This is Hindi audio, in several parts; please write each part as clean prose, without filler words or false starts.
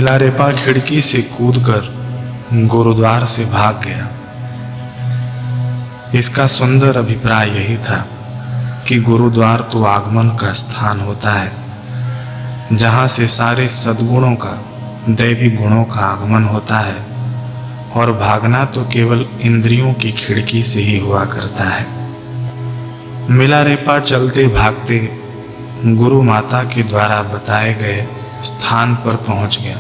मिलारेपा खिड़की से कूदकर गुरुद्वार से भाग गया। इसका सुंदर अभिप्राय यही था कि गुरुद्वार तो आगमन का स्थान होता है, जहाँ से सारे सद्गुणों का, दैवी गुणों का आगमन होता है, और भागना तो केवल इंद्रियों की खिड़की से ही हुआ करता है। मिलारेपा चलते भागते गुरु माता के द्वारा बताए गए स्थान पर पहुंच गया।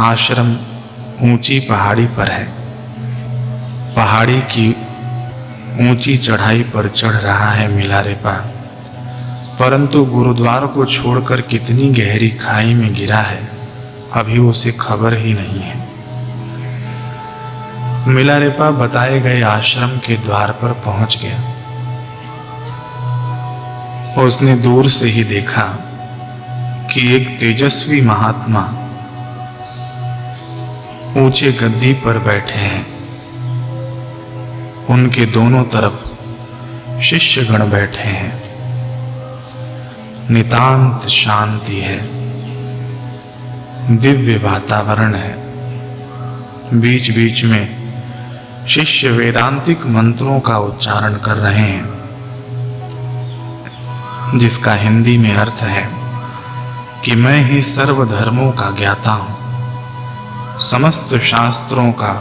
आश्रम ऊंची पहाड़ी पर है। पहाड़ी की ऊंची चढ़ाई पर चढ़ रहा है मिलारेपा, परंतु गुरुद्वार को छोड़कर कितनी गहरी खाई में गिरा है अभी उसे खबर ही नहीं है। मिलारेपा बताए गए आश्रम के द्वार पर पहुंच गया। उसने दूर से ही देखा कि एक तेजस्वी महात्मा ऊंचे गद्दी पर बैठे हैं। उनके दोनों तरफ शिष्यगण बैठे हैं। नितांत शांति है, दिव्य वातावरण है। बीच बीच में शिष्य वेदांतिक मंत्रों का उच्चारण कर रहे हैं, जिसका हिंदी में अर्थ है कि मैं ही सर्वधर्मों का ज्ञाता हूं, समस्त शास्त्रों का,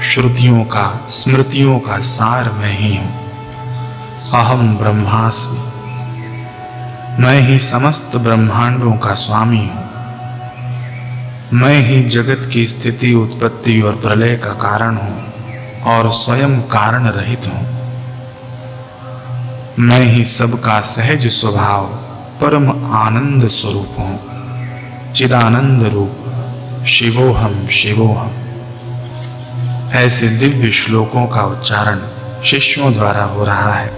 श्रुतियों का, स्मृतियों का सार मैं ही हूं। अहम ब्रह्मास्मि, मैं ही समस्त ब्रह्मांडों का स्वामी हूं। मैं ही जगत की स्थिति, उत्पत्ति और प्रलय का कारण हूं और स्वयं कारण रहित हूं। मैं ही सबका सहज स्वभाव, परम आनंद स्वरूप हूं, चिदानंद रूप, शिवोहम शिवोहम। ऐसे दिव्य श्लोकों का उच्चारण शिष्यों द्वारा हो रहा है।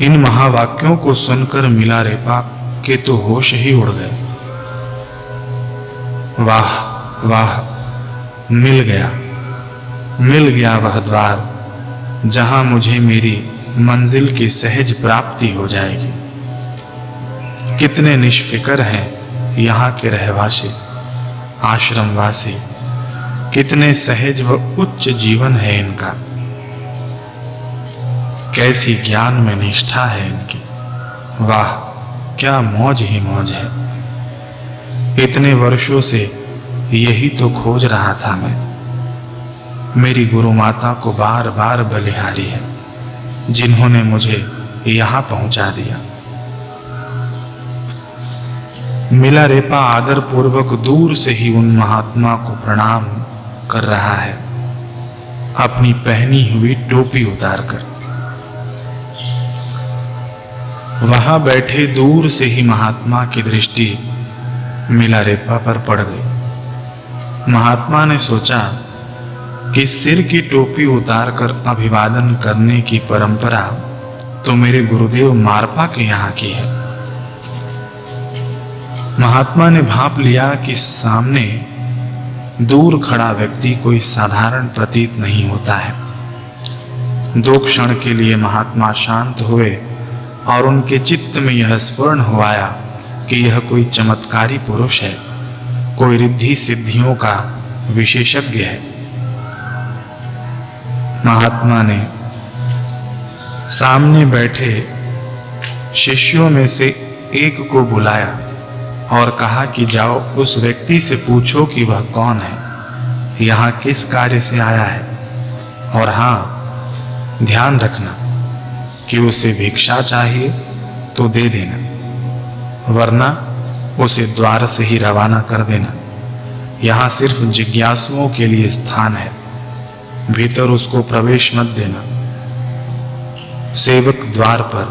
इन महावाक्यों को सुनकर मिलारेपा के तो होश ही उड़ गए। वाह वाह, मिल गया वह द्वार जहां मुझे मेरी मंजिल की सहज प्राप्ति हो जाएगी। कितने निष्फिकर हैं यहाँ के रहवासी, आश्रमवासी, कितने सहज व उच्च जीवन है इनका। कैसी ज्ञान में निष्ठा है इनकी। वाह, क्या मौज ही मौज है। इतने वर्षों से यही तो खोज रहा था मैं। मेरी गुरु माता को बार बार बलिहारी है, जिन्होंने मुझे यहां पहुंचा दिया। मिलारेपा आदर पूर्वक दूर से ही उन महात्मा को प्रणाम कर रहा है, अपनी पहनी हुई टोपी उतारकर। वहां बैठे दूर से ही महात्मा की दृष्टि मिलारेपा पर पड़ गई। महात्मा ने सोचा कि सिर की टोपी उतारकर अभिवादन करने की परंपरा तो मेरे गुरुदेव मारपा के यहाँ की है। महात्मा ने भांप लिया कि सामने दूर खड़ा व्यक्ति कोई साधारण प्रतीत नहीं होता है। 2 क्षण के लिए महात्मा शांत हुए और उनके चित्त में यह स्फुरण हो आया कि यह कोई चमत्कारी पुरुष है, कोई रिद्धि सिद्धियों का विशेषज्ञ है। महात्मा ने सामने बैठे शिष्यों में से एक को बुलाया और कहा कि जाओ उस व्यक्ति से पूछो कि वह कौन है, यहाँ किस कार्य से आया है, और हाँ, ध्यान रखना कि उसे भिक्षा चाहिए तो दे देना, वरना उसे द्वार से ही रवाना कर देना। यहाँ सिर्फ जिज्ञासुओं के लिए स्थान है, भीतर उसको प्रवेश मत देना। सेवक द्वार पर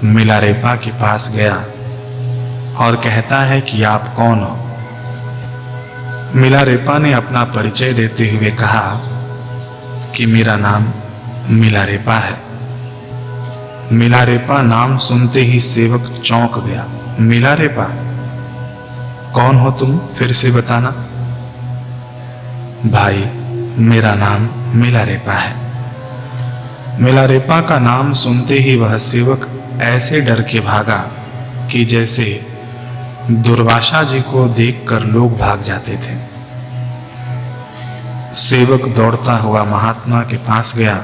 मिलारेपा के पास गया और कहता है कि आप कौन हो। मिलारेपा ने अपना परिचय देते हुए कहा कि मेरा नाम मिलारेपा है। मिलारेपा नाम सुनते ही सेवक चौंक गया। मिलारेपा, कौन हो तुम, फिर से बताना। भाई, मेरा नाम मिलारेपा है। मिलारेपा का नाम सुनते ही वह सेवक ऐसे डर के भागा कि जैसे दुर्वासा जी को देखकर लोग भाग जाते थे। सेवक दौड़ता हुआ महात्मा के पास गया।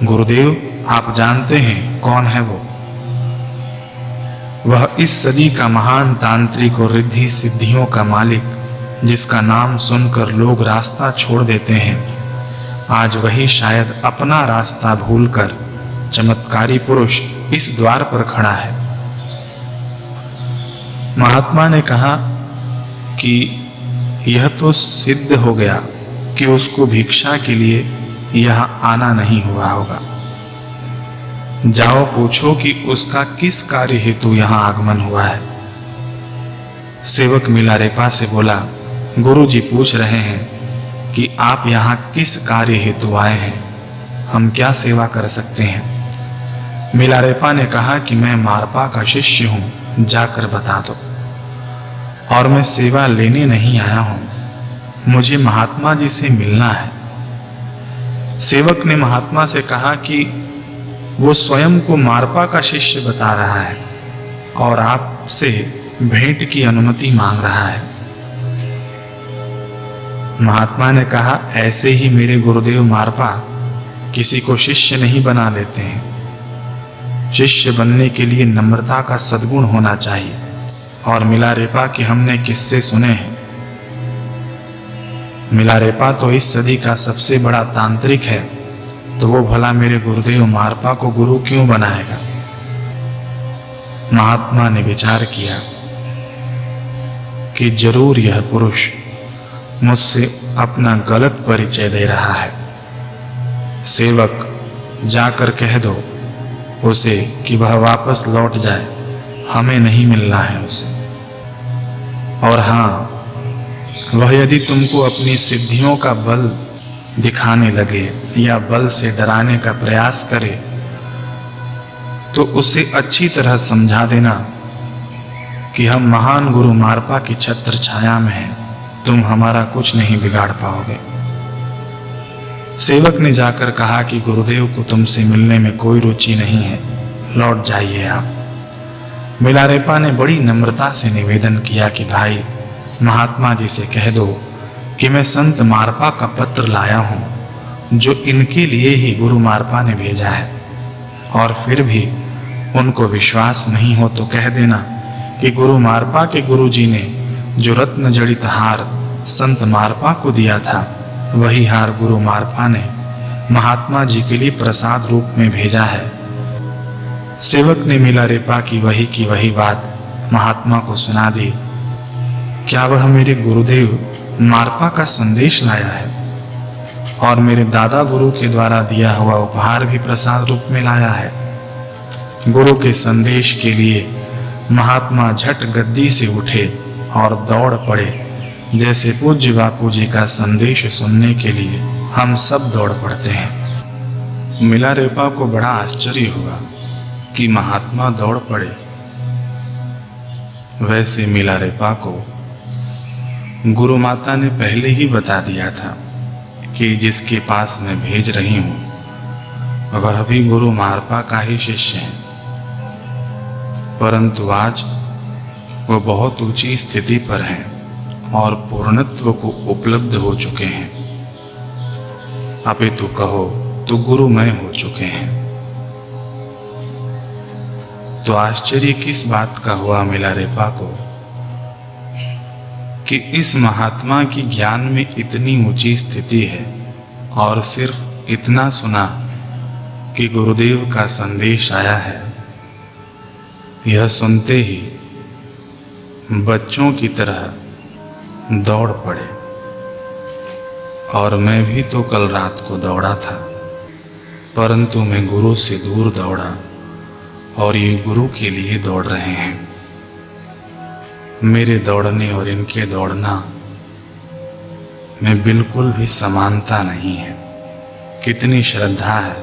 गुरुदेव, आप जानते हैं कौन है वो? वह इस सदी का महान तांत्रिक और रिद्धि सिद्धियों का मालिक, जिसका नाम सुनकर लोग रास्ता छोड़ देते हैं। आज वही शायद अपना रास्ता भूलकर चमत्कारी पुरुष इस द्वार पर खड़ा है। महात्मा ने कहा कि यह तो सिद्ध हो गया कि उसको भिक्षा के लिए यहां आना नहीं हुआ होगा। जाओ पूछो कि उसका किस कार्य हेतु यहां आगमन हुआ है। सेवक मिलारेपा से बोला, गुरुजी पूछ रहे हैं कि आप यहाँ किस कार्य हेतु आए हैं, हम क्या सेवा कर सकते हैं। मिलारेपा ने कहा कि मैं मारपा का शिष्य हूँ, जाकर बता दो। और मैं सेवा लेने नहीं आया हूँ, मुझे महात्मा जी से मिलना है। सेवक ने महात्मा से कहा कि वो स्वयं को मारपा का शिष्य बता रहा है और आपसे भेंट की अनुमति मांग रहा है। महात्मा ने कहा, ऐसे ही मेरे गुरुदेव मारपा किसी को शिष्य नहीं बना लेते हैं। शिष्य बनने के लिए नम्रता का सद्गुण होना चाहिए। और मिलारेपा के हमने किस्से सुने हैं। मिलारेपा तो इस सदी का सबसे बड़ा तांत्रिक है, तो वो भला मेरे गुरुदेव मारपा को गुरु क्यों बनाएगा। महात्मा ने विचार किया कि जरूर यह पुरुष मुझसे अपना गलत परिचय दे रहा है। सेवक, जाकर कह दो उसे कि वह वापस लौट जाए, हमें नहीं मिलना है उसे। और हाँ, वह यदि तुमको अपनी सिद्धियों का बल दिखाने लगे या बल से डराने का प्रयास करे तो उसे अच्छी तरह समझा देना कि हम महान गुरु मारपा की छत्र छाया में हैं, तुम हमारा कुछ नहीं बिगाड़ पाओगे। सेवक ने जाकर कहा कि गुरुदेव को तुमसे मिलने में कोई रुचि नहीं है, लौट जाइए आप। मिलारेपा ने बड़ी नम्रता से निवेदन किया कि भाई, महात्मा जी से कह दो कि मैं संत मारपा का पत्र लाया हूँ, जो इनके लिए ही गुरु मारपा ने भेजा है। और फिर भी उनको विश्वास नहीं हो तो कह देना कि गुरु मारपा के गुरुजी ने जो रत्न जड़ित हार संत मारपा को दिया था, वही हार गुरु मारपा ने महात्मा जी के लिए प्रसाद रूप में भेजा है। सेवक ने मिलारेपा की वही बात महात्मा को सुना दी। क्या वह मेरे गुरुदेव मारपा का संदेश लाया है और मेरे दादा गुरु के द्वारा दिया हुआ उपहार भी प्रसाद रूप में लाया है। गुरु के संदेश के लिए महात्मा झट गद्दी से उठे और दौड़ पड़े, जैसे पूज्य बापू जी का संदेश सुनने के लिए हम सब दौड़ पड़ते हैं। मिलारेपा को बड़ा आश्चर्य हुआ कि महात्मा दौड़ पड़े। वैसे मिलारेपा को गुरु माता ने पहले ही बता दिया था कि जिसके पास मैं भेज रही हूं वह भी गुरु मारपा का ही शिष्य है, परंतु आज वो बहुत ऊंची स्थिति पर हैं और पूर्णत्व को उपलब्ध हो चुके हैं। अपितु कहो तो गुरुमय हो चुके हैं। तो आश्चर्य किस बात का हुआ मिलारेपा को कि इस महात्मा की ज्ञान में इतनी ऊंची स्थिति है और सिर्फ इतना सुना कि गुरुदेव का संदेश आया है। यह सुनते ही बच्चों की तरह दौड़ पड़े। और मैं भी तो कल रात को दौड़ा था, परंतु मैं गुरु से दूर दौड़ा और ये गुरु के लिए दौड़ रहे हैं। मेरे दौड़ने और इनके दौड़ना में बिल्कुल भी समानता नहीं है। कितनी श्रद्धा है,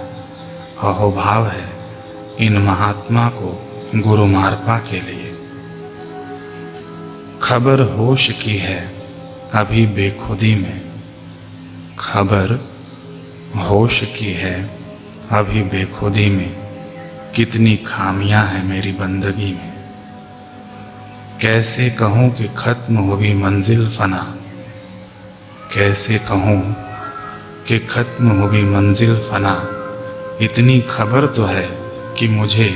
अहोभाव है इन महात्मा को गुरु मारपा के लिए। खबर होश की है अभी बेखुदी में, खबर होश की है अभी बेखुदी में, कितनी खामियां हैं मेरी बंदगी में। कैसे कहूँ कि खत्म हुई मंजिल फना, कैसे कहूँ कि खत्म हुई मंजिल फना। इतनी खबर तो है कि मुझे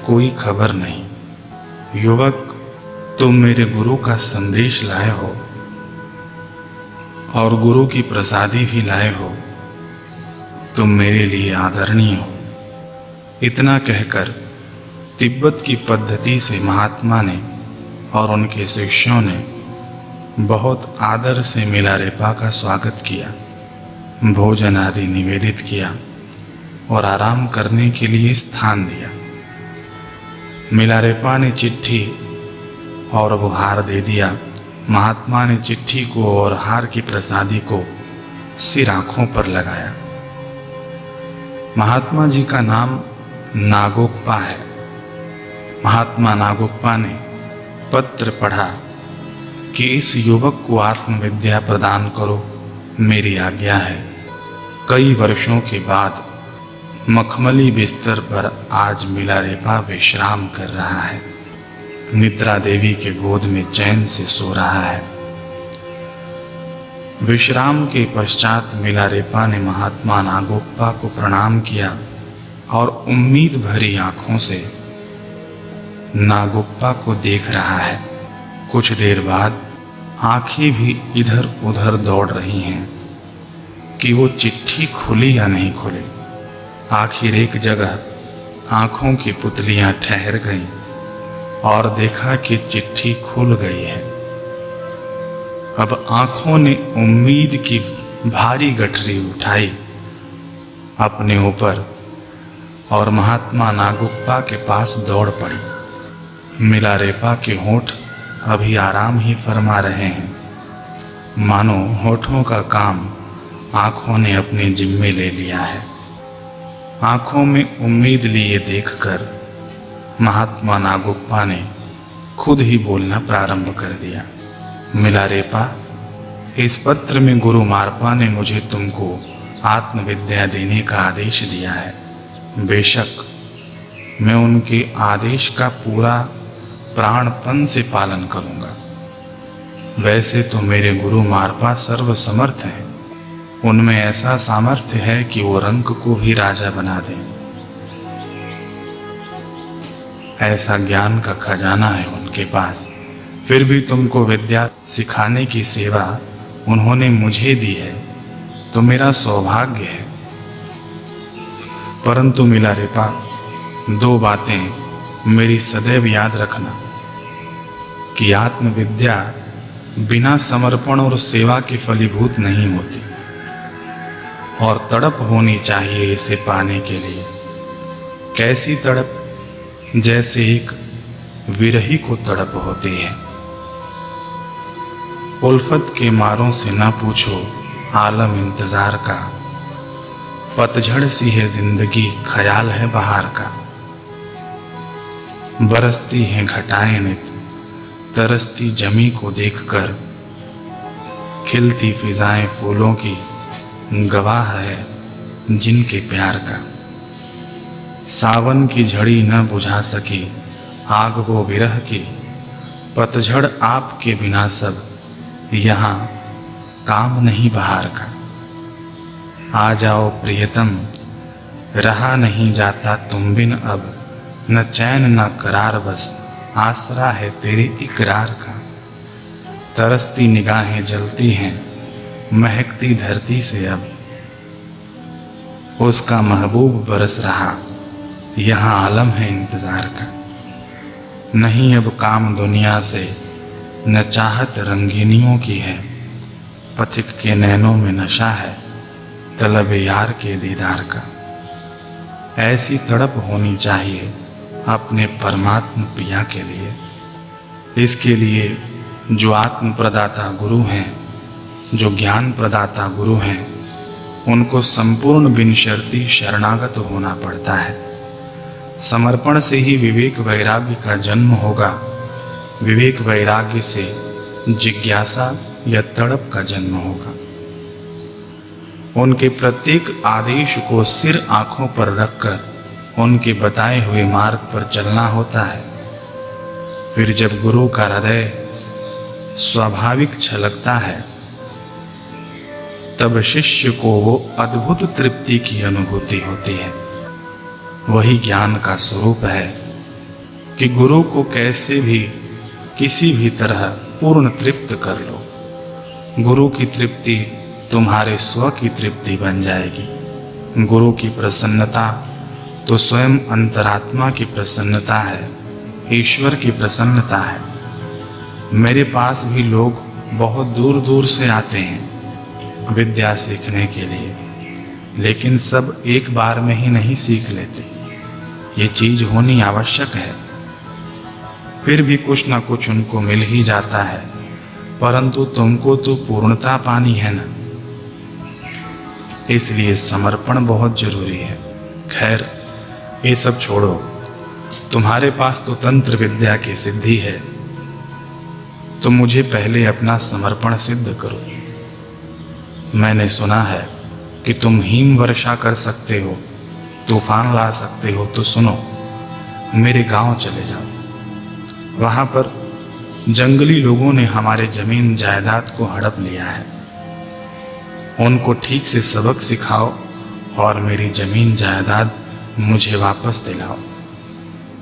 कोई खबर नहीं। युवक, तुम मेरे गुरु का संदेश लाए हो और गुरु की प्रसादी भी लाए हो। तुम मेरे लिए आदरणीय हो। इतना कहकर तिब्बत की पद्धति से महात्मा ने और उनके शिष्यों ने बहुत आदर से मिलारेपा का स्वागत किया, भोजन आदि निवेदित किया और आराम करने के लिए स्थान दिया। मिलारेपा ने चिट्ठी और वो हार दे दिया। महात्मा ने चिट्ठी को और हार की प्रसादी को सिर आंखों पर लगाया। महात्मा जी का नाम नागोकपा है। महात्मा नागोकपा ने पत्र पढ़ा कि इस युवक को आत्मविद्या प्रदान करो, मेरी आज्ञा है। कई वर्षों के बाद मखमली बिस्तर पर आज मिलारेपा विश्राम कर रहा है। निद्रा देवी के गोद में चैन से सो रहा है। विश्राम के पश्चात मिलारेपा ने महात्मा नागोकपा को प्रणाम किया और उम्मीद भरी आंखों से नागोकपा को देख रहा है। कुछ देर बाद आंखें भी इधर उधर दौड़ रही हैं कि वो चिट्ठी खुली या नहीं खुली। आखिर एक जगह आंखों की पुतलियां ठहर गईं और देखा कि चिट्ठी खुल गई है। अब आंखों ने उम्मीद की भारी गठरी उठाई अपने ऊपर और महात्मा नागोकपा के पास दौड़ पड़ी। मिलारेपा के होंठ अभी आराम ही फरमा रहे हैं, मानो होठों का काम आंखों ने अपने जिम्मे ले लिया है। आंखों में उम्मीद लिए देखकर महात्मा नागोकपा ने खुद ही बोलना प्रारंभ कर दिया। मिलारेपा, इस पत्र में गुरु मारपा ने मुझे तुमको आत्मविद्या देने का आदेश दिया है। बेशक मैं उनके आदेश का पूरा प्राणपण से पालन करूंगा। वैसे तो मेरे गुरु मारपा सर्वसमर्थ हैं। उनमें ऐसा सामर्थ्य है कि वो रंक को भी राजा बना दें। ऐसा ज्ञान का खजाना है उनके पास। फिर भी तुमको विद्या सिखाने की सेवा उन्होंने मुझे दी है, तो मेरा सौभाग्य है। परंतु मिलारेपा, दो बातें मेरी सदैव याद रखना कि आत्मविद्या बिना समर्पण और सेवा के फलीभूत नहीं होती और तड़प होनी चाहिए इसे पाने के लिए। कैसी तड़प? जैसे एक विरही को तड़प होती है। उल्फत के मारों से ना पूछो आलम इंतजार का, पतझड़ सी है जिंदगी ख्याल है बहार का। बरसती हैं घटाएं नित तरसती जमी को देखकर, खिलती फिजाएं फूलों की गवाह है जिनके प्यार का। सावन की झड़ी न बुझा सकी आग वो विरह की, पतझड़ आपके बिना सब यहाँ काम नहीं बहार का। आ जाओ प्रियतम, रहा नहीं जाता तुम बिन अब, न चैन न करार बस आसरा है तेरे इकरार का। तरसती निगाहें जलती हैं महकती धरती से अब, उसका महबूब बरस रहा यहाँ आलम है इंतजार का। नहीं अब काम दुनिया से न चाहत रंगीनियों की है, पथिक के नैनों में नशा है तलब यार के दीदार का। ऐसी तड़प होनी चाहिए अपने परमात्म पिया के लिए। इसके लिए जो आत्म प्रदाता गुरु हैं, जो ज्ञान प्रदाता गुरु हैं, उनको संपूर्ण बिनशर्ती शरणागत होना पड़ता है। समर्पण से ही विवेक वैराग्य का जन्म होगा। विवेक वैराग्य से जिज्ञासा या तड़प का जन्म होगा। उनके प्रत्येक आदेश को सिर आंखों पर रखकर उनके बताए हुए मार्ग पर चलना होता है। फिर जब गुरु का हृदय स्वाभाविक छलकता है, तब शिष्य को वो अद्भुत तृप्ति की अनुभूति होती है। वही ज्ञान का स्वरूप है कि गुरु को कैसे भी किसी भी तरह पूर्ण तृप्त कर लो। गुरु की तृप्ति तुम्हारे स्व की तृप्ति बन जाएगी। गुरु की प्रसन्नता तो स्वयं अंतरात्मा की प्रसन्नता है, ईश्वर की प्रसन्नता है। मेरे पास भी लोग बहुत दूर दूर से आते हैं विद्या सीखने के लिए, लेकिन सब एक बार में ही नहीं सीख लेते। ये चीज होनी आवश्यक है। फिर भी कुछ ना कुछ उनको मिल ही जाता है, परंतु तुमको तो पूर्णता पानी है ना, इसलिए समर्पण बहुत जरूरी है। खैर, ये सब छोड़ो, तुम्हारे पास तो तंत्र विद्या की सिद्धि है, तो मुझे पहले अपना समर्पण सिद्ध करो। मैंने सुना है कि तुम हिम वर्षा कर सकते हो, तूफान ला सकते हो, तो सुनो, मेरे गांव चले जाओ। वहां पर जंगली लोगों ने हमारे जमीन जायदाद को हड़प लिया है। उनको ठीक से सबक सिखाओ और मेरी जमीन जायदाद मुझे वापस दिलाओ।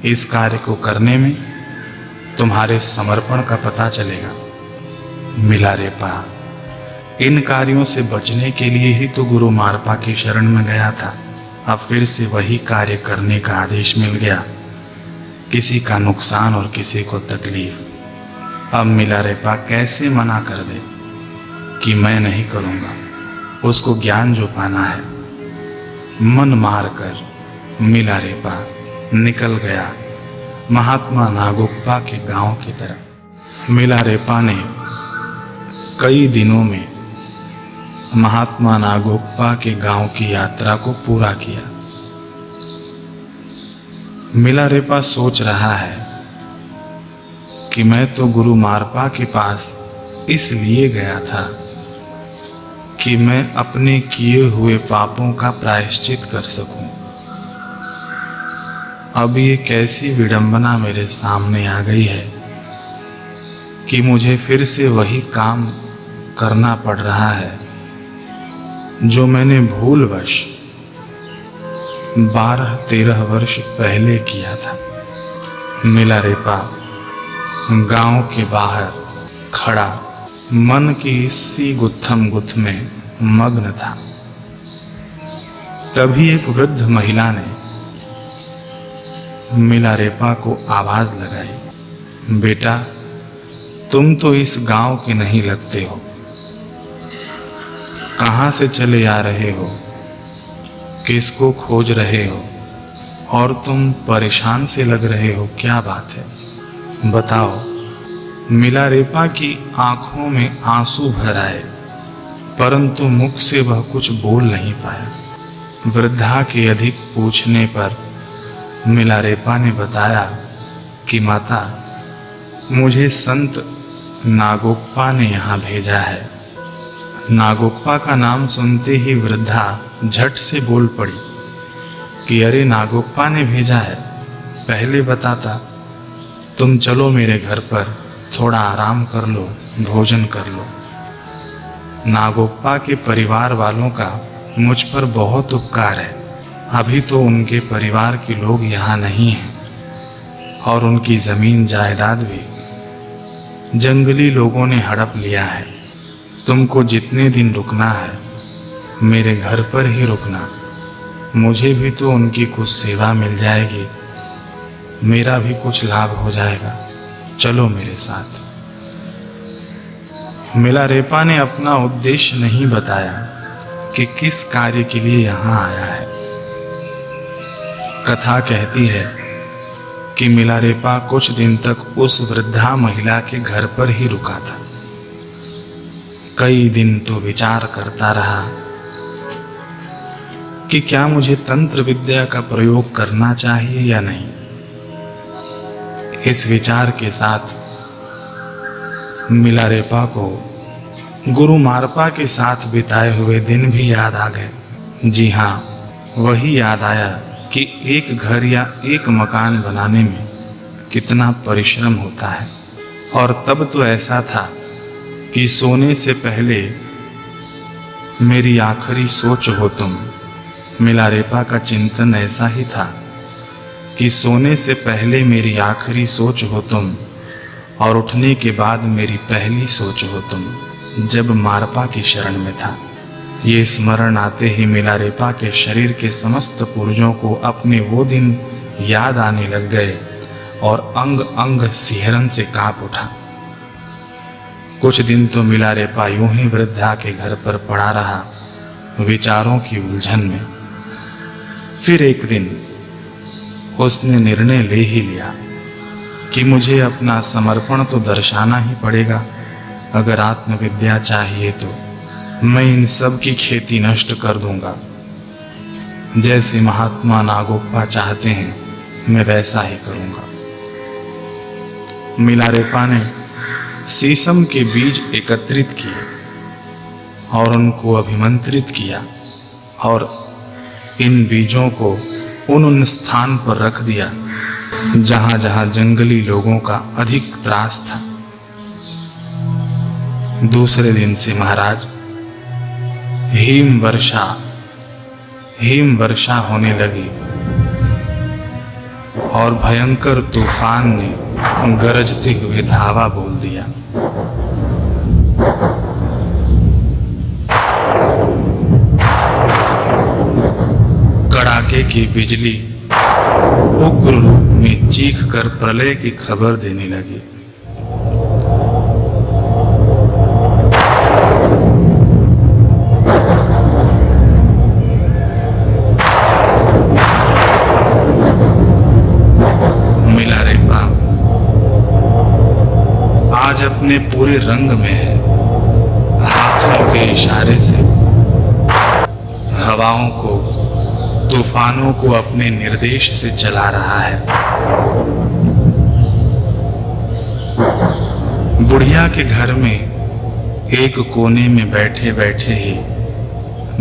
इस कार्य को करने में तुम्हारे समर्पण का पता चलेगा। मिलारेपा इन कार्यों से बचने के लिए ही तो गुरु मारपा की शरण में गया था। अब फिर से वही कार्य करने का आदेश मिल गया, किसी का नुकसान और किसी को तकलीफ। अब मिलारेपा कैसे मना कर दे कि मैं नहीं करूँगा। उसको ज्ञान जो पाना है। मन मार कर मिलारेपा निकल गया महात्मा नागोप्पा के गांव की तरफ। मिलारेपा ने कई दिनों में महात्मा नागोप्पा के गांव की यात्रा को पूरा किया। मिलारेपा सोच रहा है कि मैं तो गुरु मारपा के पास इसलिए गया था कि मैं अपने किए हुए पापों का प्रायश्चित कर सकूं। अब ये कैसी विडंबना मेरे सामने आ गई है कि मुझे फिर से वही काम करना पड़ रहा है जो मैंने भूलवश 12-13 वर्ष पहले किया था। मिलारेपा गांव के बाहर खड़ा मन की इसी गुत्थम गुत्थ में मग्न था। तभी एक वृद्ध महिला ने मिलारेपा को आवाज लगाई, बेटा, तुम तो इस गांव के नहीं लगते हो। कहां से चले आ रहे हो? किसको खोज रहे हो? और तुम परेशान से लग रहे हो, क्या बात है? बताओ। मिलारेपा की आंखों में आंसू भर आए, परंतु मुख से वह कुछ बोल नहीं पाया। वृद्धा के अधिक पूछने पर मिलारेपा ने बताया कि माता, मुझे संत नागोप्पा ने यहाँ भेजा है। नागोप्पा का नाम सुनते ही वृद्धा झट से बोल पड़ी कि अरे, नागोप्पा ने भेजा है, पहले बताता। तुम चलो मेरे घर पर, थोड़ा आराम कर लो, भोजन कर लो। नागोप्पा के परिवार वालों का मुझ पर बहुत उपकार है। अभी तो उनके परिवार के लोग यहाँ नहीं हैं और उनकी जमीन जायदाद भी जंगली लोगों ने हड़प लिया है। तुमको जितने दिन रुकना है मेरे घर पर ही रुकना। मुझे भी तो उनकी कुछ सेवा मिल जाएगी, मेरा भी कुछ लाभ हो जाएगा। चलो मेरे साथ। मिलारेपा ने अपना उद्देश्य नहीं बताया कि किस कार्य के लिए यहाँ आया है। कथा कहती है कि मिलारेपा कुछ दिन तक उस वृद्धा महिला के घर पर ही रुका था। कई दिन तो विचार करता रहा कि क्या मुझे तंत्र विद्या का प्रयोग करना चाहिए या नहीं। इस विचार के साथ मिलारेपा को गुरु मारपा के साथ बिताए हुए दिन भी याद आ गए। जी हाँ, वही याद आया कि एक घर या एक मकान बनाने में कितना परिश्रम होता है। और तब तो ऐसा था कि सोने से पहले मेरी आखिरी सोच हो तुम। मिलारेपा का चिंतन ऐसा ही था कि सोने से पहले मेरी आखिरी सोच हो तुम और उठने के बाद मेरी पहली सोच हो तुम। जब मारपा की शरण में था, ये स्मरण आते ही मिलारेपा के शरीर के समस्त पुर्जों को अपने वो दिन याद आने लग गए और अंग अंग सिहरन से कांप उठा। कुछ दिन तो मिलारेपा यूं ही वृद्धा के घर पर पड़ा रहा, विचारों की उलझन में। फिर एक दिन उसने निर्णय ले ही लिया कि मुझे अपना समर्पण तो दर्शाना ही पड़ेगा। अगर आत्मविद्या चाहिए तो मैं इन सब की खेती नष्ट कर दूंगा। जैसे महात्मा नागोप्पा चाहते हैं मैं वैसा ही करूंगा। मिलारेपा ने शीशम के बीज एकत्रित किए और उनको अभिमंत्रित किया और इन बीजों को उन स्थान पर रख दिया जहां जहां जंगली लोगों का अधिक त्रास था। दूसरे दिन से महाराज हिम वर्षा होने लगी और भयंकर तूफान ने गरजते हुए धावा बोल दिया। कड़ाके की बिजली उग्र रूप में चीख कर प्रलय की खबर देने लगी। मिलारेपा आज अपने पूरे रंग में है। हाथों के इशारे से हवाओं को, तूफानों को अपने निर्देश से चला रहा है। बुढ़िया के घर में एक कोने में बैठे बैठे ही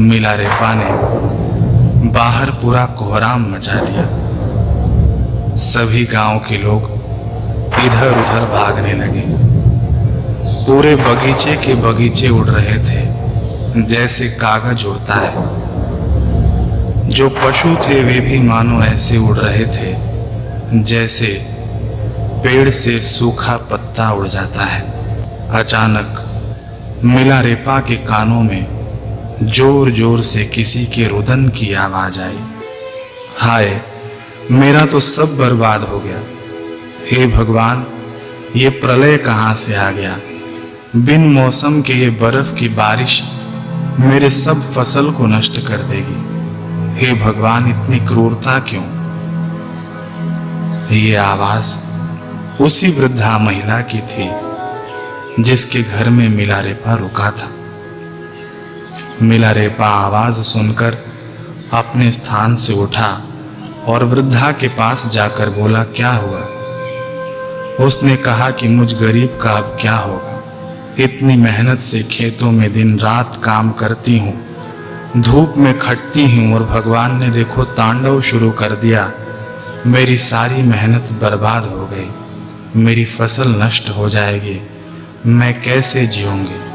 मिलारेपा ने बाहर पूरा कोहराम मचा दिया। सभी गांव के लोग इधर उधर भागने लगे। पूरे बगीचे के बगीचे उड़ रहे थे जैसे कागज उड़ता है। जो पशु थे वे भी मानो ऐसे उड़ रहे थे जैसे पेड़ से सूखा पत्ता उड़ जाता है। अचानक मिलारेपा के कानों में जोर जोर से किसी के रुदन की आवाज आई। हाय, मेरा तो सब बर्बाद हो गया। हे भगवान, ये प्रलय कहां से आ गया? बिन मौसम के ये बर्फ की बारिश मेरे सब फसल को नष्ट कर देगी। हे भगवान, इतनी क्रूरता क्यों? ये आवाज उसी वृद्धा महिला की थी जिसके घर में मिलारेपा रुका था। मिलारेपा आवाज सुनकर अपने स्थान से उठा और वृद्धा के पास जाकर बोला, क्या हुआ? उसने कहा कि मुझ गरीब का अब क्या होगा? इतनी मेहनत से खेतों में दिन रात काम करती हूँ, धूप में खटती हूँ और भगवान ने देखो तांडव शुरू कर दिया। मेरी सारी मेहनत बर्बाद हो गई, मेरी फसल नष्ट हो जाएगी, मैं कैसे जीऊंगी?